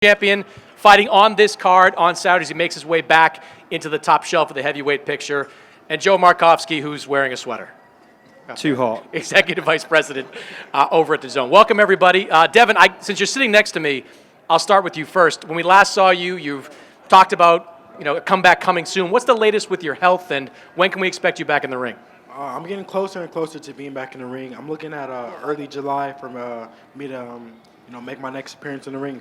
champion, fighting on this card on Saturdays. He makes his way back into the top shelf of the heavyweight picture. And Joe Markovsky, who's wearing a sweater. Too hot. Executive Vice President over at DAZN. Welcome, everybody. Devin, since you're sitting next to me, I'll start with you first. When we last saw you, you've talked about a comeback coming soon. What's the latest with your health, and when can we expect you back in the ring? I'm getting closer and closer to being back in the ring. I'm looking at early July for me to make my next appearance in the ring.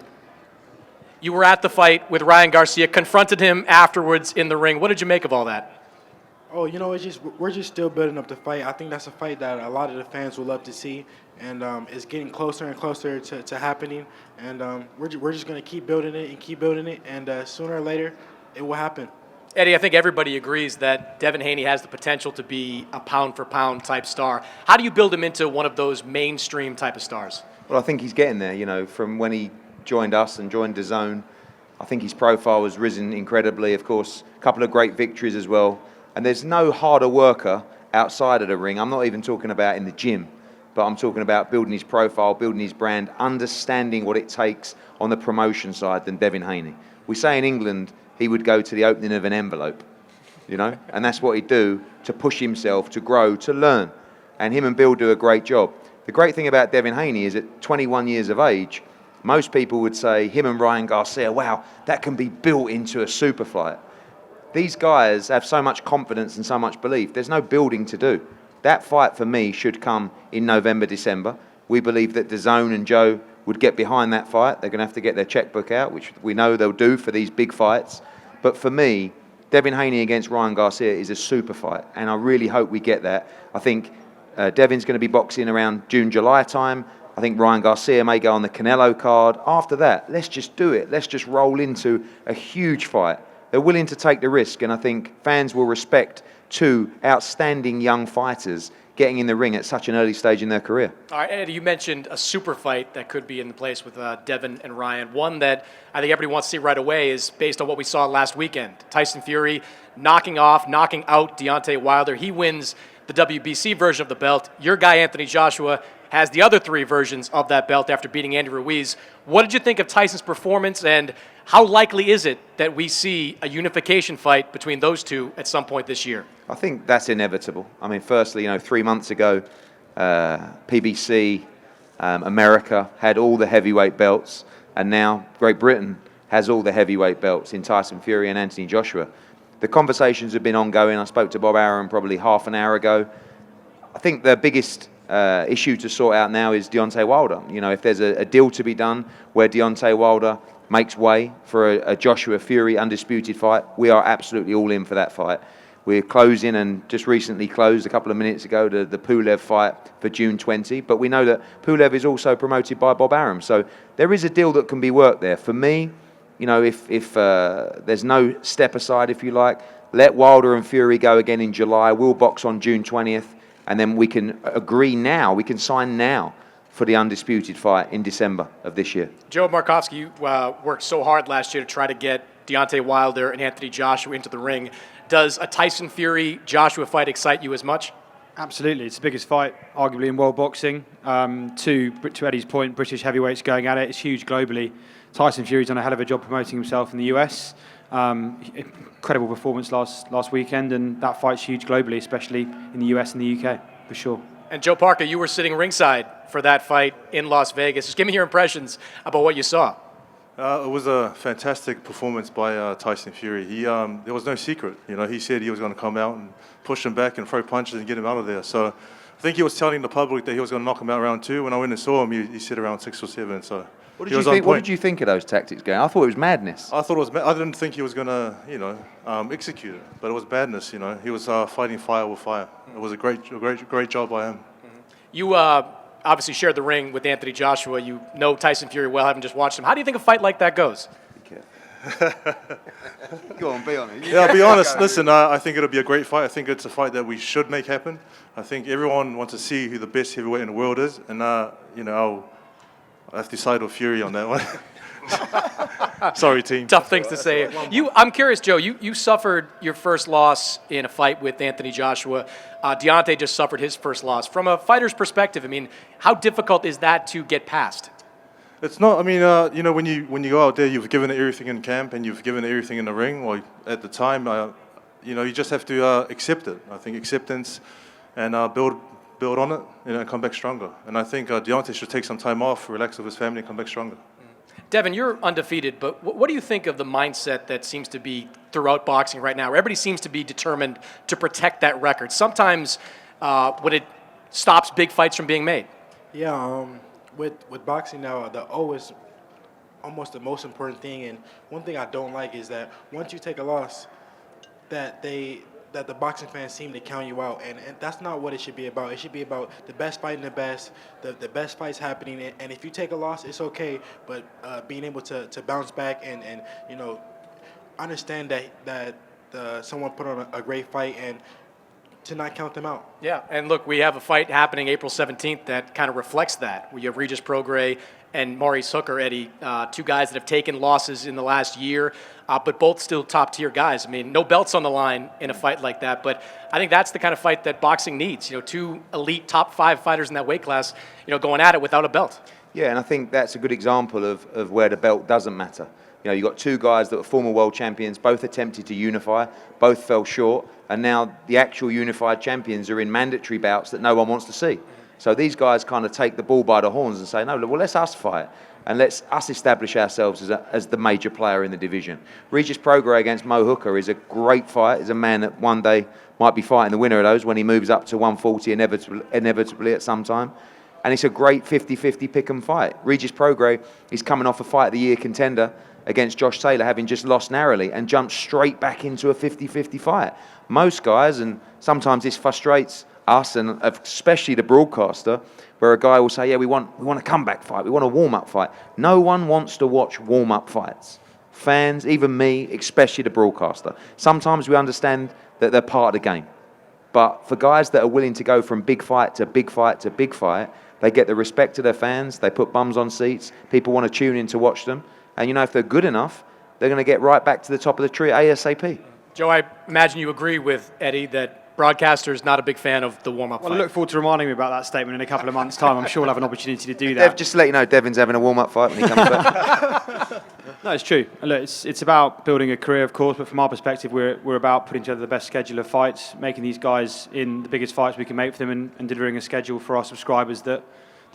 You were at the fight with Ryan Garcia, confronted him afterwards in the ring. What did you make of all that? Oh, we're just still building up the fight. I think that's a fight that a lot of the fans would love to see, and it's getting closer and closer to happening. And we're just going to keep building it, and sooner or later, it will happen. Eddie, I think everybody agrees that Devin Haney has the potential to be a pound-for-pound type star. How do you build him into one of those mainstream type of stars? Well, I think he's getting there. From when he joined us and joined DAZN, I think his profile has risen incredibly. Of course, a couple of great victories as well. And there's no harder worker outside of the ring. I'm not even talking about in the gym, but I'm talking about building his profile, building his brand, understanding what it takes on the promotion side than Devin Haney. We say in England he would go to the opening of an envelope, and that's what he'd do to push himself, to grow, to learn. And him and Bill do a great job. The great thing about Devin Haney is at 21 years of age, most people would say him and Ryan Garcia, wow, that can be built into a super fight. These guys have so much confidence and so much belief. There's no building to do. That fight for me should come in November, December. We believe that DAZN and Joe would get behind that fight. They're going to have to get their checkbook out, which we know they'll do for these big fights. But for me, Devin Haney against Ryan Garcia is a super fight, and I really hope we get that. I think Devin's going to be boxing around June, July time. I think Ryan Garcia may go on the Canelo card. After that, let's just do it. Let's just roll into a huge fight. They're willing to take the risk, and I think fans will respect two outstanding young fighters getting in the ring at such an early stage in their career. All right, Eddie, you mentioned a super fight that could be in place with Devin and Ryan. One that I think everybody wants to see right away is based on what we saw last weekend. Tyson Fury knocking out Deontay Wilder. He wins the WBC version of the belt. Your guy, Anthony Joshua, has the other three versions of that belt after beating Andy Ruiz. What did you think of Tyson's performance, and how likely is it that we see a unification fight between those two at some point this year? I think that's inevitable. I mean, firstly, 3 months ago, PBC, America had all the heavyweight belts, and now Great Britain has all the heavyweight belts in Tyson Fury and Anthony Joshua. The conversations have been ongoing. I spoke to Bob Arum probably half an hour ago. I think the biggest issue to sort out now is Deontay Wilder. If there's a deal to be done where Deontay Wilder makes way for a Joshua Fury undisputed fight, we are absolutely all in for that fight. We're closing and just recently closed a couple of minutes ago the Pulev fight for June 20, but we know that Pulev is also promoted by Bob Arum. So there is a deal that can be worked there. For me, if there's no step aside, if you like, let Wilder and Fury go again in July. We'll box on June 20th. And then we can agree now, we can sign now for the undisputed fight in December of this year. Joe Markovsky, you worked so hard last year to try to get Deontay Wilder and Anthony Joshua into the ring. Does a Tyson Fury-Joshua fight excite you as much? Absolutely. It's the biggest fight, arguably, in world boxing. To Eddie's point, British heavyweights going at it. It's huge globally. Tyson Fury's done a hell of a job promoting himself in the US. Incredible performance last weekend, and that fight's huge globally, especially in the US and the UK, for sure. And Joe Parker, you were sitting ringside for that fight in Las Vegas. Just give me your impressions about what you saw. It was a fantastic performance by Tyson Fury. There was no secret. He said he was going to come out and push him back and throw punches and get him out of there. So I think he was telling the public that he was going to knock him out round 2. When I went and saw him, he said around 6 or 7. So what did you think of those tactics, Gary? I thought it was madness. I thought it was. I didn't think he was going to, execute it, but it was madness. He was fighting fire with fire. It was a great job by him. Mm-hmm. You obviously shared the ring with Anthony Joshua. You know Tyson Fury well, having just watched him. How do you think a fight like that goes? Go on, be honest. Yeah, I'll be honest. Listen, I think it'll be a great fight. I think it's a fight that we should make happen. I think everyone wants to see who the best heavyweight in the world is, and I'll have to side with Fury on that one. Sorry, team. Tough things to say. I'm curious, Joe. You suffered your first loss in a fight with Anthony Joshua. Deontay just suffered his first loss. From a fighter's perspective, how difficult is that to get past? It's not. I mean, when you go out there, you've given it everything in camp and you've given it everything in the ring. Well, at the time, you just have to accept it. I think acceptance and build on it, and come back stronger. And I think Deontay should take some time off, relax with his family, and come back stronger. Devin, you're undefeated, but what do you think of the mindset that seems to be throughout boxing right now? Everybody seems to be determined to protect that record. Sometimes when it stops big fights from being made. Yeah, with boxing now, the O is almost the most important thing. And one thing I don't like is that once you take a loss, that the boxing fans seem to count you out, and that's not what it should be about. It should be about the best fighting the best, the best fights happening, and if you take a loss, it's okay, but being able to bounce back and understand that someone put on a great fight and to not count them out. Yeah, and look, we have a fight happening April 17th that kind of reflects that. We have Regis Prograis and Maurice Hooker, Eddie, two guys that have taken losses in the last year, but both still top-tier guys. I mean, no belts on the line in a fight like that, but I think that's the kind of fight that boxing needs. Two elite top 5 fighters in that weight class, going at it without a belt. Yeah, and I think that's a good example of where the belt doesn't matter. You've got two guys that were former world champions, both attempted to unify, both fell short, and now the actual unified champions are in mandatory bouts that no one wants to see. So these guys kind of take the bull by the horns and say, no, well, let's us fight, and let's us establish ourselves as the major player in the division. Regis Prograis against Mo Hooker is a great fight. He's a man that one day might be fighting the winner of those when he moves up to 140 inevitably at some time. And it's a great 50-50 pick-em fight. Regis Prograis is coming off a Fight of the Year contender against Josh Taylor, having just lost narrowly, and jumped straight back into a 50-50 fight. Most guys, and sometimes this frustrates us, and especially the broadcaster, where a guy will say, yeah, we want a comeback fight, we want a warm-up fight. No one wants to watch warm-up fights. Fans, even me, especially the broadcaster. Sometimes we understand that they're part of the game. But for guys that are willing to go from big fight to big fight to big fight, they get the respect of their fans, they put bums on seats, people want to tune in to watch them, and if they're good enough, they're going to get right back to the top of the tree ASAP. Joe, I imagine you agree with Eddie that broadcaster's not a big fan of the warm-up fight. I look forward to reminding me about that statement in a couple of months' time. I'm sure we'll have an opportunity to do that. Just to let you know, Devin's having a warm-up fight when he comes back. No, it's true. Look, it's about building a career, of course, but from our perspective, we're about putting together the best schedule of fights, making these guys in the biggest fights we can make for them, and delivering a schedule for our subscribers that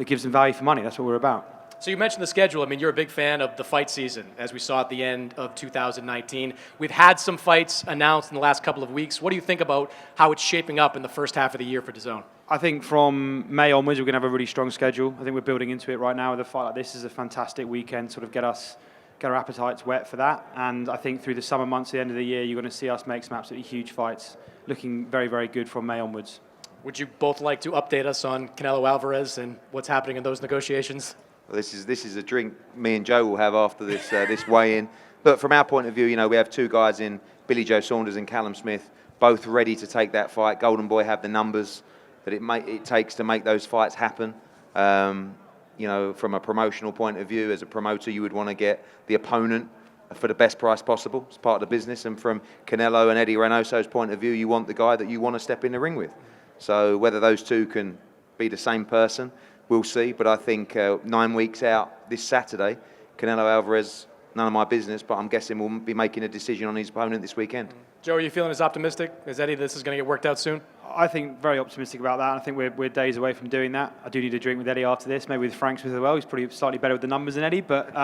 gives them value for money. That's what we're about. So you mentioned the schedule. I mean, you're a big fan of the fight season, as we saw at the end of 2019. We've had some fights announced in the last couple of weeks. What do you think about how it's shaping up in the first half of the year for DAZN? I think from May onwards, we're going to have a really strong schedule. I think we're building into it right now. With a fight like this is a fantastic weekend, sort of get our appetites wet for that. And I think through the summer months, at the end of the year, you're going to see us make some absolutely huge fights, looking very, very good from May onwards. Would you both like to update us on Canelo Alvarez and what's happening in those negotiations? Well, this is a drink me and Joe will have after this this weigh-in. But from our point of view, we have two guys in Billy Joe Saunders and Callum Smith, both ready to take that fight. Golden Boy have the numbers that it takes to make those fights happen. From a promotional point of view, as a promoter, you would want to get the opponent for the best price possible. It's part of the business. And from Canelo and Eddie Reynoso's point of view, you want the guy that you want to step in the ring with. So whether those two can be the same person, we'll see. But I think 9 weeks out this Saturday, Canelo Alvarez, none of my business, but I'm guessing we'll be making a decision on his opponent this weekend. Joe, are you feeling as optimistic as Eddie this is going to get worked out soon? I think very optimistic about that. I think we're days away from doing that. I do need a drink with Eddie after this, maybe with Frank Smith as well. He's probably slightly better with the numbers than Eddie, but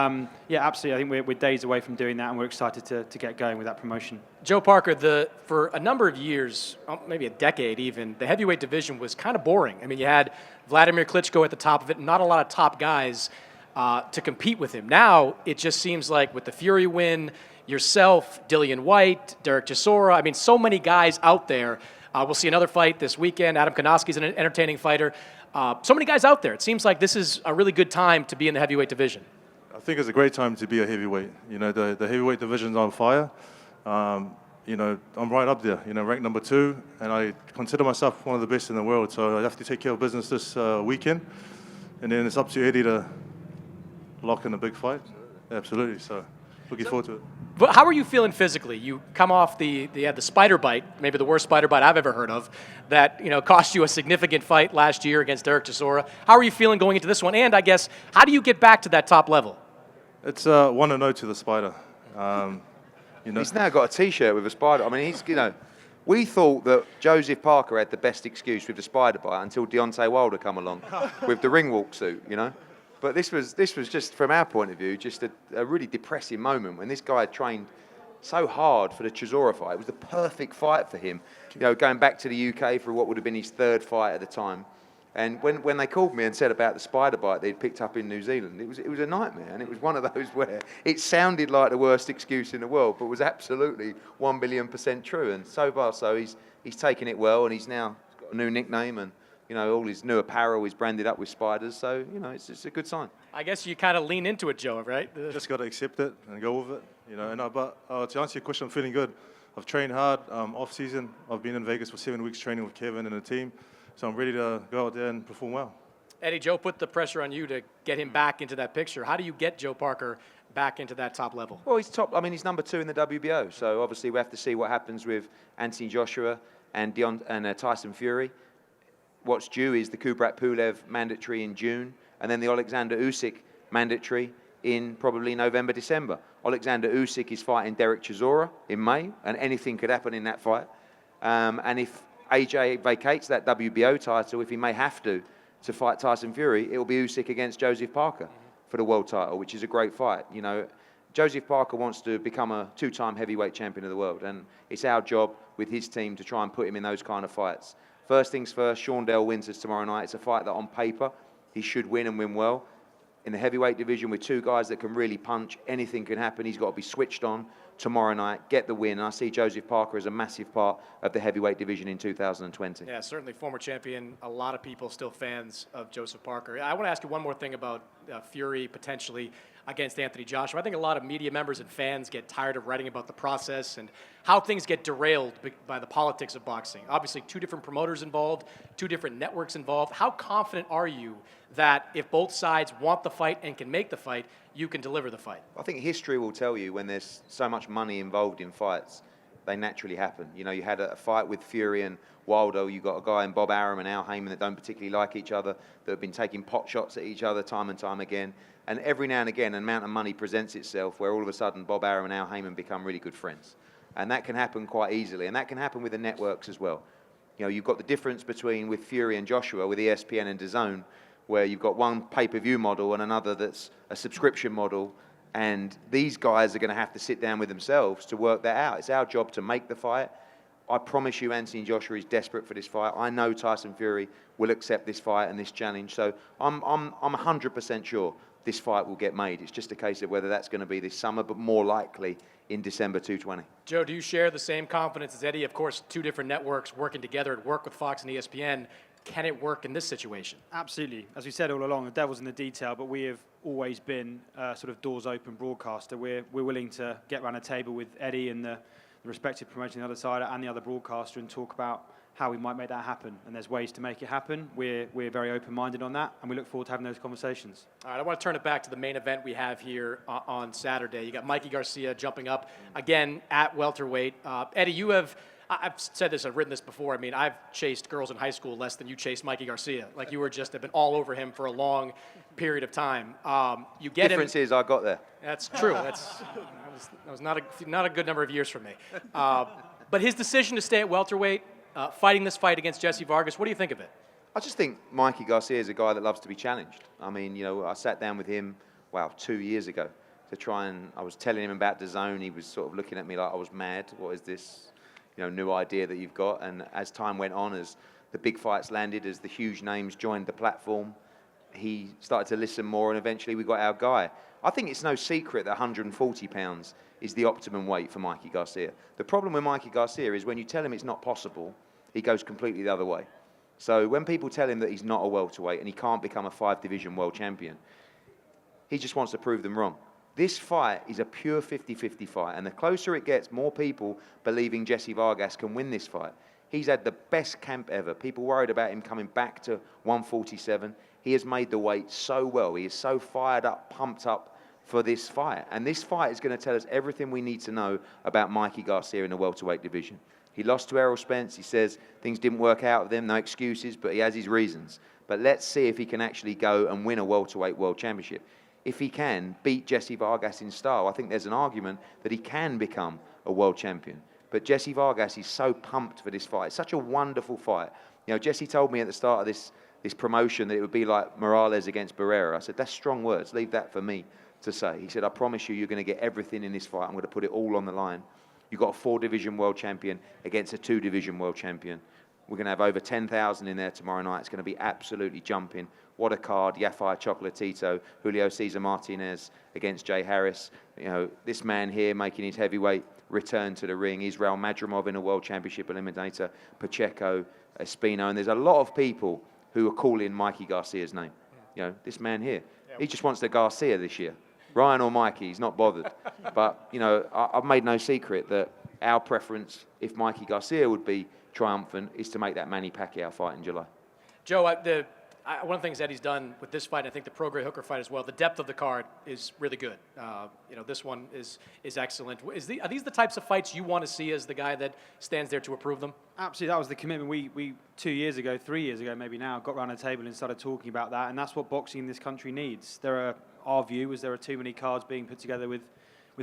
yeah, absolutely. I think we're days away from doing that, and we're excited to get going with that promotion. Joe Parker, for a number of years, maybe a decade even, the heavyweight division was kind of boring. I mean, you had Vladimir Klitschko at the top of it, not a lot of top guys to compete with him. Now, it just seems like with the Fury win, yourself, Dillian White, Derek Chisora, I mean, so many guys out there. We'll see another fight this weekend. Adam Konoski's an entertaining fighter. So many guys out there. It seems like this is a really good time to be in the heavyweight division. I think it's a great time to be a heavyweight. The heavyweight division's on fire. I'm right up there, ranked number 2, and I consider myself one of the best in the world. So I have to take care of business this weekend, and then it's up to Eddie to lock in a big fight. Absolutely. So. Looking forward to it. But how are you feeling physically? You come off the spider bite, maybe the worst spider bite I've ever heard of, that cost you a significant fight last year against Derek Chisora. How are you feeling going into this one? And I guess, how do you get back to that top level? It's 1-0 to the Spider. He's now got a T-shirt with a spider. I mean, we thought that Joseph Parker had the best excuse with the spider bite until Deontay Wilder come along with the ring walk suit, But this was just, from our point of view, just a really depressing moment when this guy had trained so hard for the Chisora fight. It was the perfect fight for him, going back to the UK for what would have been his third fight at the time. And when they called me and said about the spider bite they'd picked up in New Zealand, it was a nightmare. And it was one of those where it sounded like the worst excuse in the world, but was absolutely 1,000,000,000% true. And so far, so he's taken it well, and he's now got a new nickname, and all his new apparel is branded up with spiders. So it's a good sign. I guess you kind of lean into it, Joe, right? Just got to accept it and go with it. But to answer your question, I'm feeling good. I've trained hard off season. I've been in Vegas for 7 weeks training with Kevin and the team. So I'm ready to go out there and perform well. Eddie, Joe put the pressure on you to get him back into that picture. How do you get Joe Parker back into that top level? Well, he's top. I mean, he's number 2 in the WBO. So obviously we have to see what happens with Anthony Joshua and Tyson Fury. What's due is the Kubrat Pulev mandatory in June, and then the Alexander Usyk mandatory in probably November, December. Alexander Usyk is fighting Derek Chisora in May, and anything could happen in that fight. And if AJ vacates that WBO title, if he may have to fight Tyson Fury, it will be Usyk against Joseph Parker for the world title, which is a great fight. Joseph Parker wants to become a 2-time heavyweight champion of the world, and it's our job with his team to try and put him in those kind of fights. First things first, Sean Dell wins us tomorrow night. It's a fight that on paper he should win and win well. In the heavyweight division with 2 guys that can really punch, anything can happen. He's got to be switched on tomorrow night, get the win. And I see Joseph Parker as a massive part of the heavyweight division in 2020. Yeah, certainly former champion. A lot of people still fans of Joseph Parker. I want to ask you one more thing about Fury potentially against Anthony Joshua. I think a lot of media members and fans get tired of writing about the process and how things get derailed by the politics of boxing. Obviously, 2 different promoters involved, 2 different networks involved. How confident are you that if both sides want the fight and can make the fight, you can deliver the fight? I think history will tell you when there's so much money involved in fights, they naturally happen. You had a fight with Fury and Wilder. You got a guy in Bob Arum and Al Heyman that don't particularly like each other, that have been taking pot shots at each other time and time again. And every now and again, an amount of money presents itself where all of a sudden Bob Arum and Al Heyman become really good friends. And that can happen quite easily. And that can happen with the networks as well. You've got the difference between with Fury and Joshua, with ESPN and DAZN, where you've got one pay-per-view model and another that's a subscription model. And these guys are going to have to sit down with themselves to work that out. It's our job to make the fight. I promise you Anthony Joshua is desperate for this fight. I know Tyson Fury will accept this fight and this challenge. So I'm 100% sure this fight will get made. It's just a case of whether that's going to be this summer, but more likely in December 2020. Joe, do you share the same confidence as Eddie? Of course, 2 different networks working together at work with Fox and ESPN. Can it work in this situation? Absolutely. As we said all along, the devil's in the detail, but we have always been a sort of doors-open broadcaster. We're willing to get around a table with Eddie and the respective promoter on the other side and the other broadcaster and talk about how we might make that happen. And there's ways to make it happen. We're very open-minded on that, and we look forward to having those conversations. All right, I want to turn it back to the main event we have here on Saturday. You got Mikey Garcia jumping up again at welterweight. Eddie, you have... I've said this, I've written this before. I mean, I've chased girls in high school less than you chased Mikey Garcia. Like, you have been all over him for a long period of time. You get Difference is I got there. That's true. That was not a good number of years for me. But his decision to stay at welterweight, fighting this fight against Jesse Vargas, what do you think of it? I just think Mikey Garcia is a guy that loves to be challenged. I mean, I sat down with him, 2 years ago to try and, I was telling him about DAZN. He was sort of looking at me like I was mad. What is this? New idea that you've got. And as time went on, as the big fights landed, as the huge names joined the platform, he started to listen more, and eventually we got our guy. I think it's no secret that 140 pounds is the optimum weight for Mikey Garcia. The problem with Mikey Garcia is when you tell him it's not possible, he goes completely the other way. So when people tell him that he's not a welterweight and he can't become a 5-division world champion, he just wants to prove them wrong. This fight is a pure 50-50 fight, and the closer it gets, more people believing Jesse Vargas can win this fight. He's had the best camp ever. People worried about him coming back to 147. He has made the weight so well. He is so fired up, pumped up for this fight. And this fight is going to tell us everything we need to know about Mikey Garcia in the welterweight division. He lost to Errol Spence. He says things didn't work out with him, no excuses, but he has his reasons. But let's see if he can actually go and win a welterweight world championship. If he can beat Jesse Vargas in style, I think there's an argument that he can become a world champion. But Jesse Vargas is so pumped for this fight. It's such a wonderful fight. You know, Jesse told me at the start of this promotion that it would be like Morales against Barrera. I said, that's strong words. Leave that for me to say. He said, I promise you, you're going to get everything in this fight. I'm going to put it all on the line. You've got a 4-division world champion against a 2-division world champion. We're going to have over 10,000 in there tomorrow night. It's going to be absolutely jumping. What a card. Yafai Chocolatito, Julio Cesar Martinez against Jay Harris. You know, this man here making his heavyweight return to the ring. Israel Madrimov in a world championship eliminator. Pacheco, Espino. And there's a lot of people who are calling Mikey Garcia's name. You know, this man here. He just wants the Garcia this year. Ryan or Mikey, he's not bothered. But, you know, I've made no secret that our preference, if Mikey Garcia would be triumphant, is to make that Manny Pacquiao fight in July. Joe, one of the things Eddie's done with this fight, I think the Prograis Hooker fight as well, the depth of the card is really good. You know, this one is excellent. Are these the types of fights you want to see as the guy that stands there to approve them? Absolutely, that was the commitment. We 2 years ago, 3 years ago maybe now, got around a table and started talking about that, and that's what boxing in this country needs. Our view is there are too many cards being put together with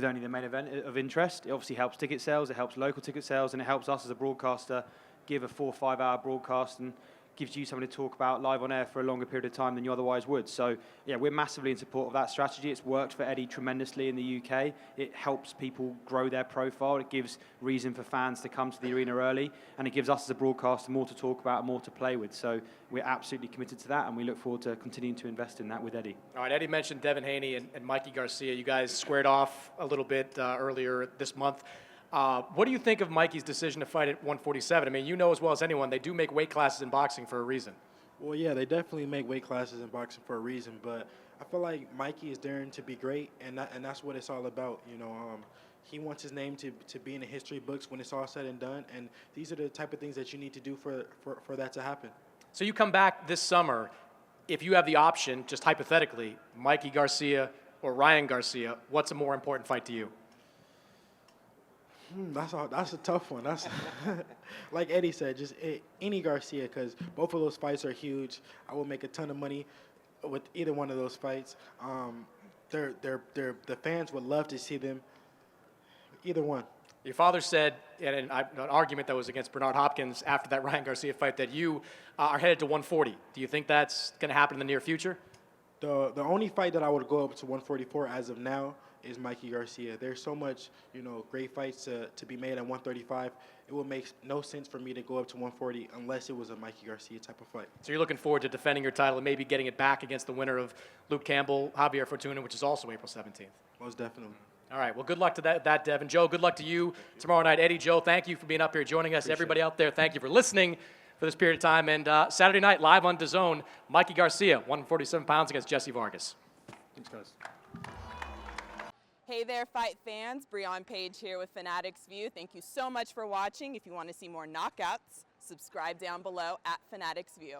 only the main event of interest. It obviously helps ticket sales, it helps local ticket sales, and it helps us as a broadcaster give a 4 or 5 hour broadcast and gives you something to talk about live on air for a longer period of time than you otherwise would. So, yeah, we're massively in support of that strategy. It's worked for Eddie tremendously in the UK. It helps people grow their profile. It gives reason for fans to come to the arena early, and it gives us as a broadcaster more to talk about and more to play with. So we're absolutely committed to that, and we look forward to continuing to invest in that with Eddie. All right, Eddie mentioned Devin Haney and Mikey Garcia. You guys squared off a little bit earlier this month. What do you think of Mikey's decision to fight at 147? I mean, you know as well as anyone, they do make weight classes in boxing for a reason. Well, yeah, they definitely make weight classes in boxing for a reason, but I feel like Mikey is daring to be great, and that's what it's all about. You know, he wants his name to be in the history books when it's all said and done, and these are the type of things that you need to do for that to happen. So you come back this summer, if you have the option, just hypothetically, Mikey Garcia or Ryan Garcia, what's a more important fight to you? That's a tough one. That's like Eddie said, just any Garcia, because both of those fights are huge. I will make a ton of money with either one of those fights. The fans would love to see them. Either one. Your father said in an argument that was against Bernard Hopkins after that Ryan Garcia fight that you are headed to 140. Do you think that's going to happen in the near future? The only fight that I would go up to 144 as of now is Mikey Garcia. There's so much, great fights to be made at 135. It would make no sense for me to go up to 140 unless it was a Mikey Garcia type of fight. So you're looking forward to defending your title and maybe getting it back against the winner of Luke Campbell, Javier Fortuna, which is also April 17th. Most definitely. All right. Well, good luck to that, Devin. Joe, good luck to you tomorrow night. Eddie, Joe, thank you for being up here joining us. Everybody out there, thank you for listening for this period of time. And Saturday night, live on DAZN, Mikey Garcia, 147 pounds against Jesse Vargas. Thanks, guys. Hey there, fight fans. Breon Page here with Fanatics View. Thank you so much for watching. If you want to see more knockouts, subscribe down below at Fanatics View.